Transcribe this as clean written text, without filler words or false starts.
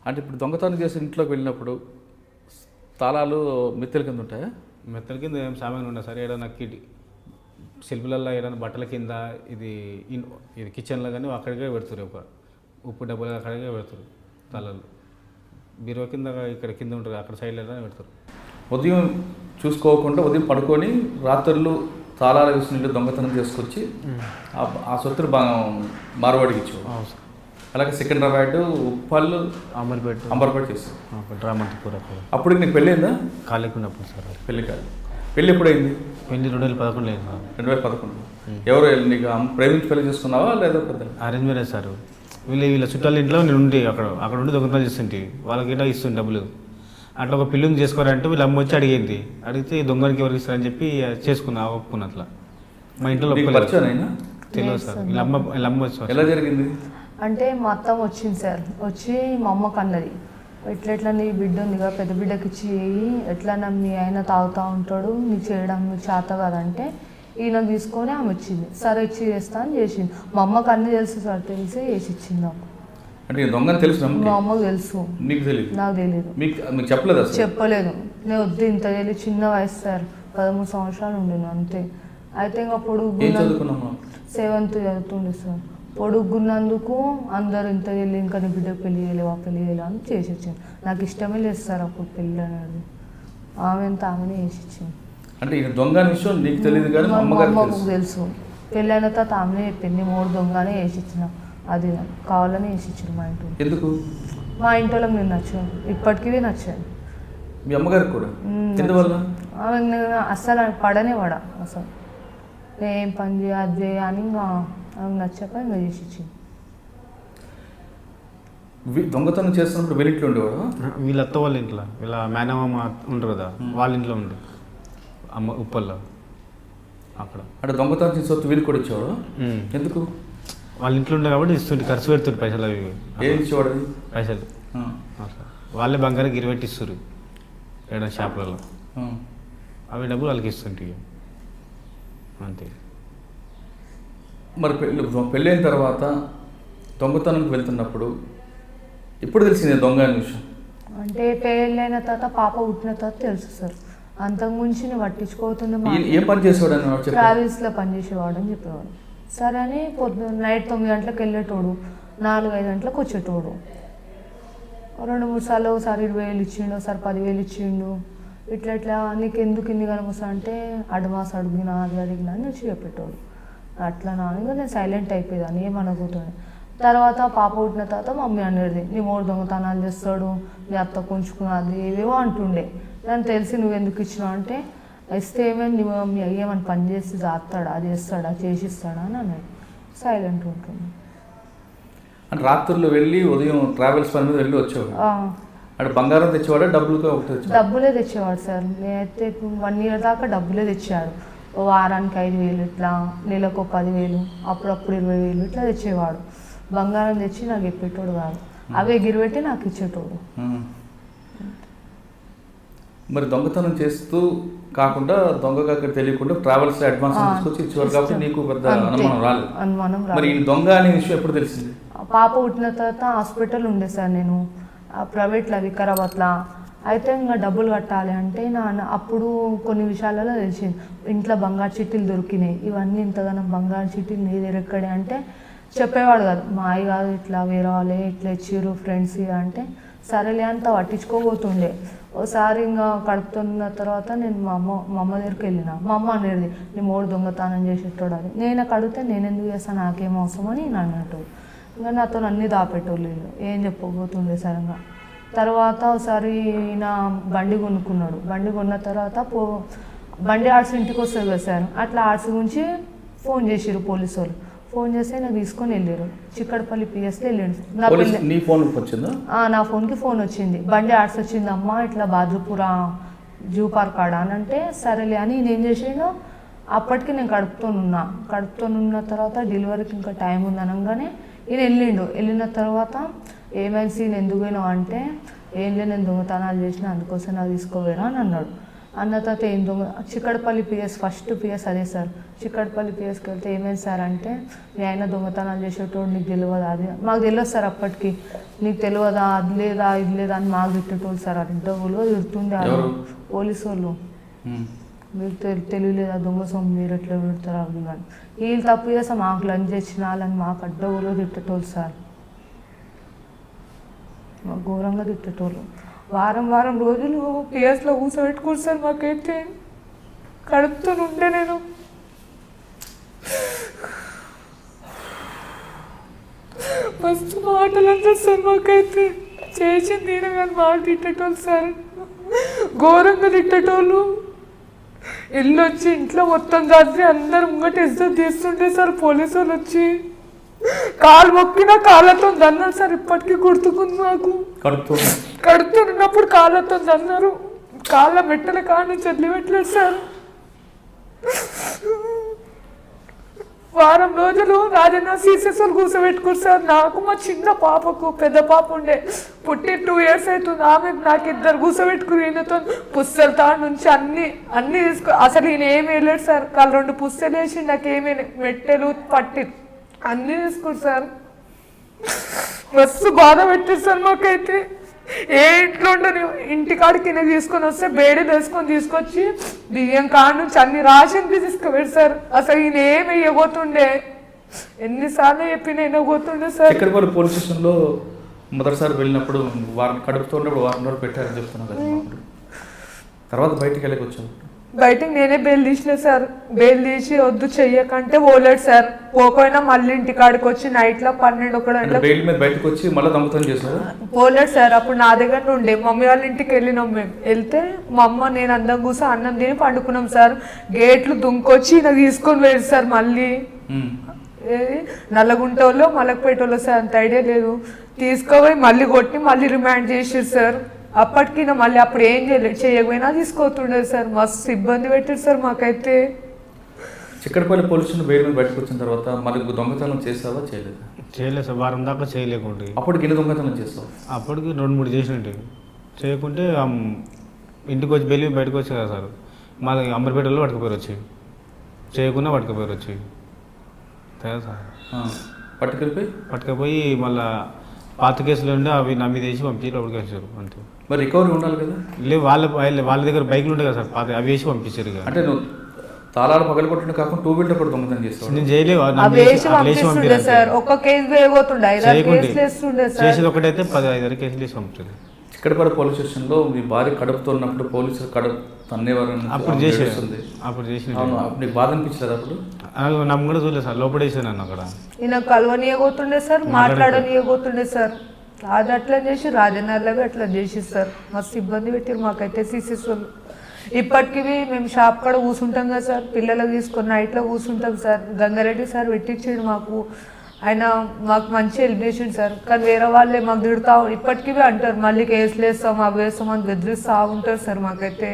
అంటే ఇప్పుడు దొంగతనం చేసి ఇంట్లోకి వెళ్ళినప్పుడు తాళాలు మిత్తెల కింద ఉంటాయా? మెత్తల కింద ఏం సామాన్ ఉండదు సార్. ఏదైనా సెల్ఫ్లలో ఏదైనా బట్టల కింద ఇది కిచెన్లో కానీ అక్కడికే పెడుతురు. ఒక ఉప్పు డబ్బులు అక్కడికే పెడతారు తాళాలు. బీరువా కింద ఇక్కడ కింద ఉంటుంది, అక్కడ సైడ్లో పెడతారు. ఉదయం చూసుకోకుండా ఉదయం పడుకొని రాత్రులు తాళాలు వేసిన దొంగతనం చేసుకొచ్చి ఆ సొత్తులు బాగా మార్వాడికి ఇచ్చావు. అలాగే సికింద్రాబాద్, ఉప్పల్, అంబర్పేట చేస్తావు. రామంతపూర్. అప్పుడు నీకు పెళ్ళి అయిందా? కాలేకున్నప్పుడు సార్. పెళ్ళి కాదు. పెళ్ళి ఎప్పుడైంది? పెళ్ళి 2011 లేదు సార్. 2011. ఎవరు నీకు ప్రేమించి పెళ్లి చేసుకున్నావా లేదా పెద్ద అరేంజ్ మ్యారేజ్ సార్. వీళ్ళ చుట్టాల ఇంట్లో నేను ఉండి అక్కడ ఉండి దొంగతనం చేస్తుంటే వాళ్ళకి ఇట్లా ఇస్తుంది డబ్బులు. అట్లా ఒక పిల్లని చేసుకోవాలంటే వీళ్ళ అమ్మ వచ్చి అడిగింది. అడిగితే దొంగనికి ఎవరికి ఇస్తారని చెప్పి చేసుకున్నా, ఒప్పుకున్న. అట్లా మా ఇంట్లో తెలియదు సార్. వీళ్ళ అమ్మ వచ్చి. ఎలా జరిగింది అంటే మా అత్తమ్మ వచ్చింది సార్. వచ్చి మా అమ్మకు అన్నది, ఎట్లా నీ బిడ్డ ఉందిగా, పెద్ద బిడ్డకి ఇచ్చి ఎట్లా మీ ఆయన తాగుతూ ఉంటాడు, నీకు చేయడం నీకు చేత కదంటే ఈయన తీసుకొని ఆమె వచ్చింది. సరే ఇచ్చి చేస్తా అని చేసింది. మా అమ్మకు అన్నీ తెలుసు సార్, తెలిసి వేసి ఇచ్చింది నాకు. అంటే దొంగని తెలుసు? మా అమ్మకు తెలుసు. నీకు తెలియదు? నాకు తెలియదు. మీకు చెప్పలేదు? చెప్పలేదు. నేను వద్దు, ఇంత తెలియదు, చిన్న వయసు సార్, 13 సంవత్సరాలు ఉండిను అంతే. అయితే ఇంకా పొడుగు 7th చదువుతుండే సార్. పొడుగున్నందుకు అందరు ఇంత వెళ్ళి ఇంకా నీ బిడ్డకు పెళ్ళి చేయలేవా, పెళ్ళి చేయలేవా అని చేసి ఇచ్చింది. నాకు ఇష్టమే లేదు సార్ అప్పుడు పెళ్ళి అనేది. ఆమె అంతా ఆమెనే వేసి ఇచ్చింది. అంటే దొంగ విషయం నీకు తెలియదు కానీ మా అమ్మకు తెలుసు. పెళ్ళైన తర్వాత ఆమెనే చెప్పింది, 3 దొంగనే వేసి ఇచ్చిన, అది కావాలని వేసి ఇచ్చారు మా ఇంట్లో. ఎందుకు? మా ఇంట్లో నేను నచ్చాను, ఇప్పటికీ నచ్చాను. మీ అమ్మగారికి కూడా? ఎందువల్ల? ఆమె అస్సలు పడనే పడ, అసలు ఏం పని చేయ అది చేయ అని ఇంకా ఆమె నచ్చాక ఇంకా చేసి ఇచ్చింది. దొంగతనం చేస్తున్నప్పుడు వీళ్ళింట్లో ఉండేవాడు? వీళ్ళ అత్త వాళ్ళ ఇంట్లో, వీళ్ళ మేనమామ ఉంటారు కదా, వాళ్ళ ఇంట్లో ఉండు అమ్మ ఉప్పల్లో అక్కడ. అంటే దొంగతనం చేసే సొత్తు వీళ్ళు కూడా ఇచ్చేవాడు? ఎందుకు? వాళ్ళ ఇంట్లో ఉండే కాబట్టి ఇస్తుంటే, ఖర్చు పెడుతుంది పైసలు. అవి ఏం ఇచ్చేవాడు? పైసలు వాళ్ళే బంగారం గిరిపెట్టి ఇస్తారు ఏదైనా షాపులలో. అవి డబ్బులు వాళ్ళకి ఇస్తుంటాయి అంతే. మరి పెళ్ళైన తర్వాత దొంగతనంకి వెళ్తున్నప్పుడు ఎప్పుడు తెలిసింది దొంగ అనే విషయం? అంటే పెళ్ళైన తర్వాత పాప పుట్టిన తర్వాత తెలుసు సార్. అంతకుముంచి నేను పట్టించుకోతుండే. ఏం పని చేసేవాడు అని? ట్రావెల్స్లో పనిచేసేవాడు అని చెప్పేవాడు. సరే అని నైట్ 9 గంటలకు వెళ్ళేటోడు, 4-5 గంటలకు వచ్చేటోడు. 2-3 సార్లు ఒకసారి 20,000 ఇచ్చిండు, ఒకసారి 10,000 ఇచ్చిండు. ఇట్లా నీకు ఎందుకు ఇన్ని కనమొస్తా అంటే అడ్వాన్స్ అడిగినా అది అడిగినా అని వచ్చి చెప్పేటోడు. అట్లా నాన్నగా నేను సైలెంట్ అయిపోయేదాన్ని, ఏమనుకుంటుండే. తర్వాత పాప పుట్టిన తర్వాత మమ్మీ అనేది, నీ 3 దొంగతనాలు చేస్తాడు, నీ అత్త కొంచుకున్నది ఏవేవో అంటుండే. దాన్ని తెలిసి నువ్వు ఎందుకు ఇచ్చినావు అంటే, ఇస్తే ఏమైనా నీ మమ్మీ ఏమని పని చేసి చేస్తాడా, చేస్తాడా, చేసిస్తాడా అని అన్నాడు. సైలెంట్ ఉంటుంది. అంటే రాత్రుల్లో వెళ్ళి ఉదయం ట్రావెల్స్ పని మీద వెళ్ళి వచ్చేవాడు. అంటే బంగారం తెచ్చేవాడా, డబ్బులే తెచ్చేవాడు సార్. నేనైతే 1 year దాకా డబ్బులే తెచ్చాడు. వారానికి 5,000 ఇట్లా, నెలకు 10,000, అప్పుడప్పుడు 20,000 ఇట్లా తెచ్చేవాడు. బంగారం తెచ్చి నాకు చెప్పేటోడు కాదు, అవే గిరిపెట్టి నాకు ఇచ్చేటోడు. మరి దొంగతనం చేస్తూ కాకుండా దొంగగా అక్కడ తెలియకుండా ట్రావెల్స్ అడ్వాన్స్ తీసుకొచ్చి ఇచ్చేవాడు కాబట్టి నీకు పెద్ద అనుమానం రాలేదు. మరి దొంగ అనే విషయం ఎప్పుడు తెలిసింది? పాప పుట్టిన తర్వాత హాస్పిటల్ ఉండే సార్ నేను, ప్రైవేట్లో వికారాబాద్లో. అయితే ఇంకా డబ్బులు కట్టాలి అంటే అప్పుడు కొన్ని విషయాలలో తెలిసింది. ఇంట్లో బంగారు చిట్టీలు దొరికినాయి, ఇవన్నీ ఇంతగానో బంగారు చిట్టీలు నీ దగ్గర ఎక్కడే అంటే చెప్పేవాడు కాదు. మా అయ్య కాదు, ఇట్లా వేరే వాళ్ళే ఇట్లా ఇచ్చిర్రు ఫ్రెండ్స్ అంటే సరేలే అంత పట్టించుకోబోతుండే. ఒకసారి ఇంకా కడుపుతున్న తర్వాత నేను మా అమ్మ దగ్గరికి వెళ్ళిన. మా అమ్మ అనేది, నీ 3 దొంగతనం చేసేటోడు అది. నేను కడిగితే నేను ఎందుకు చేస్తాను, నాకేం అవసరం అని నేను అన్నట్టు. ఇంకా నాతో అన్నీ దాపెట్టోళ్ళు వీళ్ళు, ఏం చెప్పబోతుండే సరంగా. తర్వాత ఒకసారి నా బండి కొనుక్కున్నాడు. బండి కొన్న తర్వాత బండి ఆర్ట్స్ ఇంటికి వస్తుంది కదా సార్, అట్లా ఆర్ట్స్ గురించి ఫోన్ చేసిర్రు పోలీసు వాళ్ళు. ఫోన్ చేస్తే నాకు తీసుకొని వెళ్ళారు, చిక్కడపల్లి పిఎస్లో వెళ్ళాడు. నా ఫోన్కి ఫోన్ వచ్చింది, బండి ఆర్ట్స్ వచ్చింది అమ్మ, ఇట్లా బాద్రపుర జూ పార్క్ ఆడ అని అంటే సరేలే అని నేను చేసాను. అప్పటికి నేను కడుపుతోనున్న తర్వాత డెలివరీకి ఇంకా టైం ఉంది అనగానే ఈయన వెళ్ళిన తర్వాత ఏమైనా సీన్ ఎందుకు పోయినావు అంటే, ఏం లేదు నేను దొంగతనాలు చేసిన అందుకోసం నాకు తీసుకోవేనా అని అన్నాడు. అన్న తర్వాత ఏం దొంగ చిక్కడపల్లి పిఎస్ ఫస్ట్ పిఎస్ అదే సార్. చిక్కడపల్లి పిఎస్కి వెళ్తే ఏమైంది సార్ అంటే మీ ఆయన దొంగతనాలు చేసేటోడు నీకు తెలియదా అది మాకు తెలియదు సార్. అప్పటికి నీకు తెలియదా అది లేదా ఇది లేదా అని మాకు తిట్టేటోళ్ళు సార్. అది డబ్బులు తిడుతుండే పోలీసు వాళ్ళు. మీరు తెలియలేదా దొంగ సొమ్ము మీరు ఎట్లా పెడతారు అది కానీ వీళ్ళు తప్పు చేస్తే మాకు లంచ్ తెచ్చిన వాళ్ళని మాకు అడ్డవులో తిట్టేటోళ్ళు సార్. మాకు ఘోరంగా తిట్టేటోళ్ళు. వారం రోజులు పిఎస్లో కూర్చోబెట్టుకోరు సార్. మాకైతే కడుపుతూ ఉంటే నేను మస్తు మాటలు అంటారు సార్. మాకైతే చేసింది నేను కానీ మాట తిట్టేటోళ్ళు సార్. ఘోరంగా తిట్టేటోళ్ళు. ఇల్లు వచ్చి ఇంట్లో మొత్తం దాచి అందరు ముంగట ఇజ్జత్ తీస్తుంటే సార్ పోలీసు వాళ్ళు వచ్చి కాలు మొక్కినా కాళ్ళతో దన్నారు సార్. ఇప్పటికీ గుర్తుకుంది నాకు. కడుతున్నప్పుడు కాళ్ళతో దన్నారు. కాళ్ళ మెట్టల కాని చదివిపెట్టలేదు సార్. వారం రోజులు రాజన్న సీసెస్లు కూర్చోబెట్టుకోరు సార్. నాకు మా చిన్న పాపకు పెద్ద పాప ఉండే పుట్టి 2 years అవుతుంది. ఆమె నాకు 2 కూర్చోబెట్టుకుని ఈయనతో పుస్తల తాడు నుంచి అన్ని తీసుకో. అసలు ఈయన ఏమి వేయలేడు సార్. కాళ్ళు 2 పుస్తలు వేసి నాకు ఏమి మెట్టెలు పట్టి అన్నీ తీసుకోరు సార్. మస్తు బాధ పెట్టారు సార్. మాకైతే ఏ ఇంట్లో ఉండని ఇంటికాడికి నేను తీసుకొని వస్తే బేడీలు వేసుకొని తీసుకొచ్చి బియ్యం కాడ నుంచి అన్ని రాసింది తీసుకుపోయారు సార్. అసలు ఈయన ఏమి వేయబోతుండే ఎన్నిసార్లు చెప్పి నేను పోతుండే సార్. చిక్కడపల్లి పోలీస్ స్టేషన్లో మొదటిసారి వెళ్ళినప్పుడు కడుపుతో ఉన్నప్పుడు వారం రోజులు పెట్టారని చెప్తున్నాను కదా. తర్వాత బయటికి వెళ్ళకి వచ్చాము. బయటకు నేనే బెయిల్ తీసిన సార్. బెయిల్ తీసి వద్దు చెయ్యకంటే పోలేడు సార్. పోకపోయినా మళ్ళీ ఇంటికాడికి వచ్చి నైట్లో 12-1 బెయిల్ మీద బయటకు వచ్చి మళ్ళీ దొంగతనం చేశారు. పోలేడు సార్. అప్పుడు నా దగ్గర ఉండే మమ్మీ వాళ్ళ ఇంటికి వెళ్ళినాం మేము. వెళ్తే మా అమ్మ నేను అందం కూర్చో అన్నం తిని పండుకున్నాం సార్. గేట్లు దుంకొచ్చి నాకు తీసుకొని వెళ్ళి సార్. మళ్ళీ నల్లగుంటోళ్ళు మలకపేటోళ్ళు సార్. అంత ఐడియా లేదు. తీసుకోపోయి మళ్ళీ కొట్టి మళ్ళీ రిమాండ్ చేసారు సార్. అప్పటికి మళ్ళీ అప్పుడు ఏం చేయకపోయినా తీసుకోతుండేది సార్. మస్తు ఇబ్బంది పెట్టారు సార్ మాకైతే. చిక్కడపల్లి పోలీస్ స్టేషన్ బెయిల్ మీద బయటకు వచ్చిన తర్వాత మళ్ళీ దొంగతనం చేసావా చేయలేదు? చేయలేదు సార్. వారం దాకా చేయలేకుంటే. అప్పటికి ఎన్ని దొంగతనం చేస్తావు? అప్పటికి 2-3 చేసినట్టు. చేయకుంటే ఇంటికి వచ్చి బెయిల్ మీద బయటకు వచ్చి కదా సార్. మా అమర్పేటలో పట్టుకుపోయారు వచ్చి. చేయకుండా పట్టుకుపోయారు వచ్చి కదా సార్. పట్టుకపోయి మళ్ళీ పాత కేసులు ఉండే అవి నా మీద వేసి పంపించి లోపలికి వచ్చారు. అంతే. మరి రికవరీ ఉండాలి కదా. లేదు వాళ్ళ దగ్గర బైక్లు ఉంటాయి కదా సార్. పాత అవి వేసి పంపించారు. అంటే నువ్వు తాళాలు పగలు కొట్టిన కాకుండా 2 వీలర్ కూడా దొంగతనం చేస్తావు. నేను చేయలేదు. చేసేది ఒకటైతే 15 కేసులు వేసి పంపుతుంది. చిక్కడపల్లి పోలీస్ స్టేషన్లో మీ భార్య కడుపుతో ఉన్నప్పుడు పోలీసులు కడుపు తన్నేవారు. అప్పుడు చేసేది. అప్పుడు చేసిన నీకు బాధ అనిపించలేదు? అప్పుడు నమ్ము కూడా చూడలేదు సార్. లోపల వేసాను నన్ను అక్కడ. ఈయన కలవనీయబోతుండే సార్. మాట్లాడనీయబోతుండే సార్. అది అట్లా చేసి రాజనగర్లో అట్లా చేసి సార్. మస్తు ఇబ్బంది పెట్టారు మాకైతే సీసీస్ వాళ్ళు. ఇప్పటికీ మేము షాప్ కాడ కూర్చుంటాం కదా సార్. పిల్లలకు తీసుకొని నైట్లో కూర్చుంటాం సార్. గంగారెడ్డి సార్ పెట్టించాడు మాకు. ఆయన మాకు మంచి హెల్ప్ చేసిండు సార్. కానీ వేరే వాళ్ళే మాకు తిడుతూ ఇప్పటికీ అంటారు మళ్ళీ కేసులు వేస్తాం అవి వేస్తాం అని బెదిరిస్తూ ఉంటారు సార్ మాకైతే.